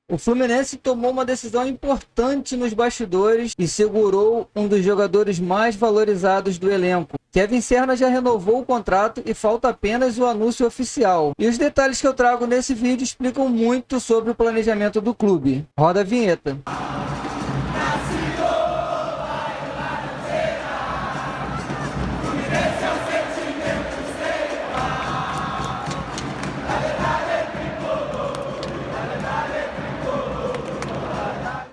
O Fluminense tomou uma decisão importante nos bastidores e segurou um dos jogadores mais valorizados do elenco. Kevin Serna já renovou o contrato e falta apenas o anúncio oficial. E os detalhes que eu trago nesse vídeo explicam muito sobre o planejamento do clube. Roda a vinheta.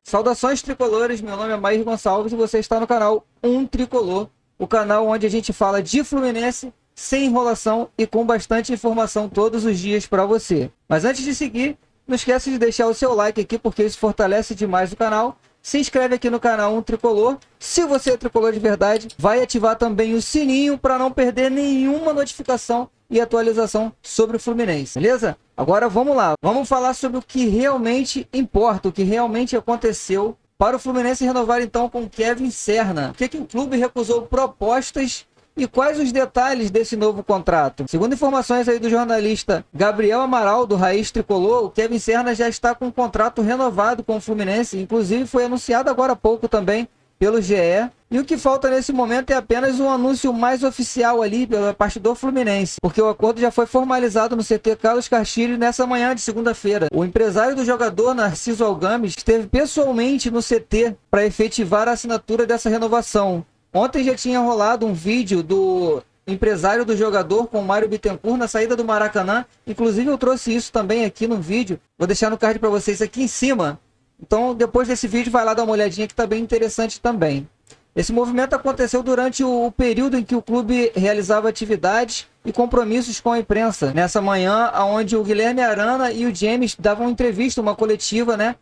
Saudações tricolores, meu nome é Maír Gonçalves e você está no canal Tricolor, o canal onde a gente fala de Fluminense sem enrolação e com bastante informação todos os dias para você. Mas antes de seguir, não esquece de deixar o seu like aqui porque isso fortalece demais o canal. Se inscreve aqui no canal Tricolor. Se você é tricolor de verdade, vai ativar também o sininho para não perder nenhuma notificação e atualização sobre o Fluminense, beleza? Agora vamos lá, vamos falar sobre o que realmente importa, o que realmente aconteceu para o Fluminense renovar então com Kevin Serna. Por que o clube recusou propostas e quais os detalhes desse novo contrato? Segundo informações aí do jornalista Gabriel Amaral, do Raiz Tricolor, o Kevin Serna já está com um contrato renovado com o Fluminense, inclusive foi anunciado agora há pouco também pelo GE. E o que falta nesse momento é apenas um anúncio mais oficial ali pela parte do Fluminense, porque o acordo já foi formalizado no CT Carlos Castilho nessa manhã de segunda-feira. O empresário do jogador, Narciso Algames, esteve pessoalmente no CT para efetivar a assinatura dessa renovação. Ontem já tinha rolado um vídeo do empresário do jogador com o Mário Bittencourt na saída do Maracanã. Inclusive eu trouxe isso também aqui no vídeo. Vou deixar no card para vocês aqui em cima. Então depois desse vídeo vai lá dar uma olhadinha que está bem interessante também. Esse movimento aconteceu durante o período em que o clube realizava atividades e compromissos com a imprensa. Nessa manhã, onde o Guilherme Arana e o James davam entrevista, uma coletiva, né?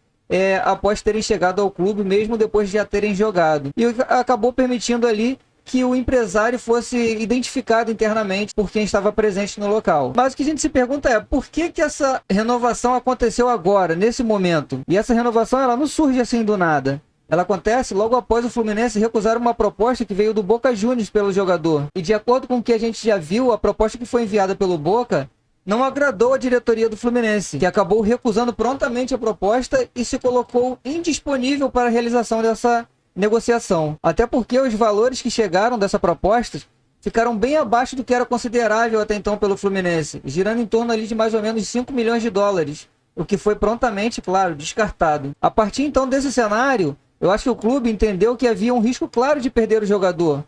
Após terem chegado ao clube, mesmo depois de já terem jogado. E acabou permitindo ali que o empresário fosse identificado internamente por quem estava presente no local. Mas o que a gente se pergunta é, por que essa renovação aconteceu agora, nesse momento? E essa renovação, ela não surge assim do nada. Ela acontece logo após o Fluminense recusar uma proposta que veio do Boca Juniors pelo jogador. E de acordo com o que a gente já viu, a proposta que foi enviada pelo Boca não agradou a diretoria do Fluminense, que acabou recusando prontamente a proposta e se colocou indisponível para a realização dessa negociação. Até porque os valores que chegaram dessa proposta ficaram bem abaixo do que era considerável até então pelo Fluminense, girando em torno ali de mais ou menos 5 milhões de dólares, o que foi prontamente, claro, descartado. A partir então desse cenário, eu acho que o clube entendeu que havia um risco claro de perder o jogador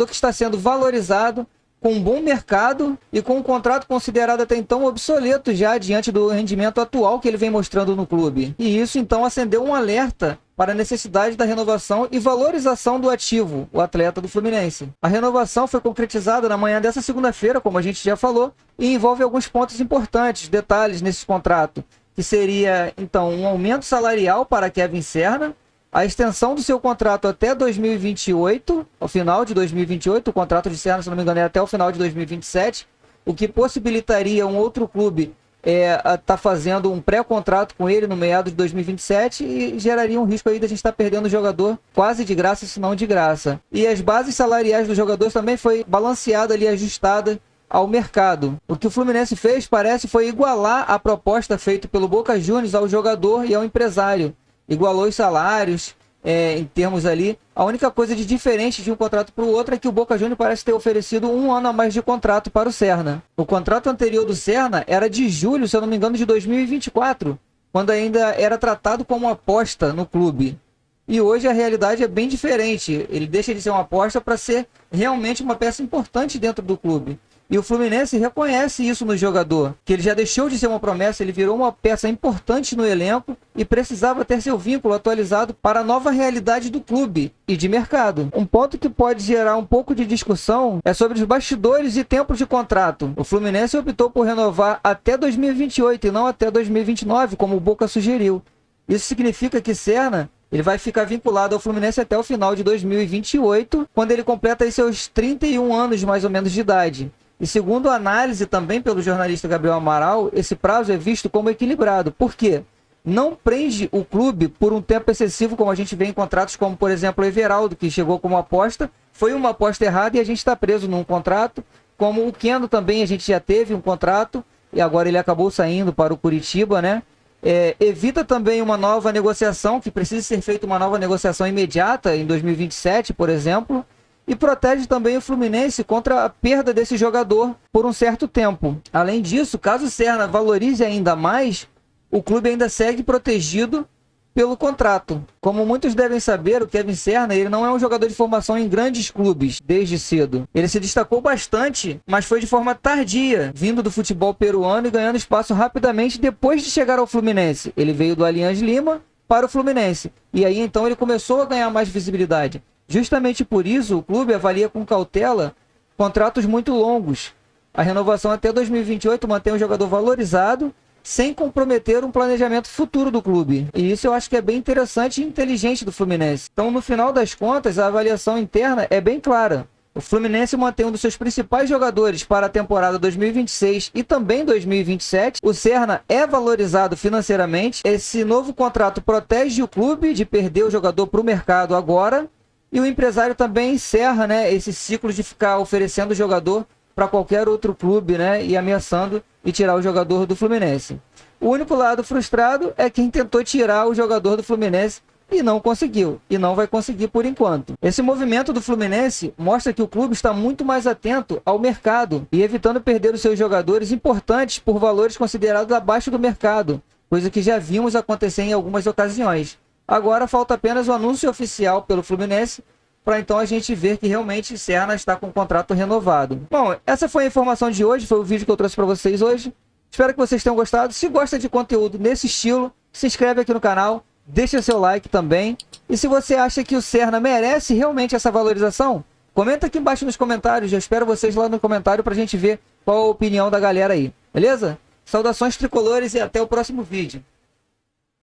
que está sendo valorizado, com um bom mercado e com um contrato considerado até então obsoleto já diante do rendimento atual que ele vem mostrando no clube. E isso então acendeu um alerta para a necessidade da renovação e valorização do ativo, o atleta do Fluminense. A renovação foi concretizada na manhã dessa segunda-feira, como a gente já falou, e envolve alguns pontos importantes, detalhes nesse contrato, que seria então um aumento salarial para Kevin Serna, a extensão do seu contrato até 2028, ao final de 2028, o contrato de Serna, se não me engano, é até o final de 2027, o que possibilitaria um outro clube estar fazendo um pré-contrato com ele no meado de 2027 e geraria um risco aí de a gente estar perdendo o jogador quase de graça, se não de graça. E as bases salariais dos jogadores também foi balanceada ali, ajustada ao mercado. O que o Fluminense fez, parece, foi igualar a proposta feita pelo Boca Juniors ao jogador e ao empresário. Igualou os salários em termos ali. A única coisa de diferente de um contrato para o outro é que o Boca Juniors parece ter oferecido 1 ano a mais de contrato para o Serna. O contrato anterior do Serna era de julho, se eu não me engano, de 2024, quando ainda era tratado como aposta no clube. E hoje a realidade é bem diferente. Ele deixa de ser uma aposta para ser realmente uma peça importante dentro do clube. E o Fluminense reconhece isso no jogador, que ele já deixou de ser uma promessa, ele virou uma peça importante no elenco e precisava ter seu vínculo atualizado para a nova realidade do clube e de mercado. Um ponto que pode gerar um pouco de discussão é sobre os bastidores e tempos de contrato. O Fluminense optou por renovar até 2028 e não até 2029, como o Boca sugeriu. Isso significa que Serna ele vai ficar vinculado ao Fluminense até o final de 2028, quando ele completa aí seus 31 anos mais ou menos de idade. E segundo a análise também pelo jornalista Gabriel Amaral, esse prazo é visto como equilibrado. Por quê? Não prende o clube por um tempo excessivo, como a gente vê em contratos como, por exemplo, o Everaldo, que chegou como aposta, foi uma aposta errada e a gente está preso num contrato. Como o Keno também, a gente já teve um contrato e agora ele acabou saindo para o Curitiba, né? evita também uma nova negociação, que precisa ser feita uma nova negociação imediata em 2027, por exemplo, e protege também o Fluminense contra a perda desse jogador por um certo tempo. Além disso, caso o Serna valorize ainda mais, o clube ainda segue protegido pelo contrato. Como muitos devem saber, o Kevin Serna ele não é um jogador de formação em grandes clubes desde cedo. Ele se destacou bastante, mas foi de forma tardia, vindo do futebol peruano e ganhando espaço rapidamente depois de chegar ao Fluminense. Ele veio do Alianza Lima para o Fluminense, e aí então ele começou a ganhar mais visibilidade. Justamente por isso, o clube avalia com cautela contratos muito longos. A renovação até 2028 mantém o jogador valorizado, sem comprometer um planejamento futuro do clube. E isso eu acho que é bem interessante e inteligente do Fluminense. Então, no final das contas, a avaliação interna é bem clara. O Fluminense mantém um dos seus principais jogadores para a temporada 2026 e também 2027. O Serna é valorizado financeiramente. Esse novo contrato protege o clube de perder o jogador para o mercado agora. E o empresário também encerra, né, esse ciclo de ficar oferecendo o jogador para qualquer outro clube, né, e ameaçando e tirar o jogador do Fluminense. O único lado frustrado é quem tentou tirar o jogador do Fluminense e não conseguiu, e não vai conseguir por enquanto. Esse movimento do Fluminense mostra que o clube está muito mais atento ao mercado e evitando perder os seus jogadores importantes por valores considerados abaixo do mercado, coisa que já vimos acontecer em algumas ocasiões. Agora falta apenas o anúncio oficial pelo Fluminense, para então a gente ver que realmente Serna está com o contrato renovado. Bom, essa foi a informação de hoje, foi o vídeo que eu trouxe para vocês hoje. Espero que vocês tenham gostado. Se gosta de conteúdo nesse estilo, se inscreve aqui no canal, deixa seu like também. E se você acha que o Serna merece realmente essa valorização, comenta aqui embaixo nos comentários. Eu espero vocês lá no comentário para a gente ver qual a opinião da galera aí. Beleza? Saudações tricolores e até o próximo vídeo.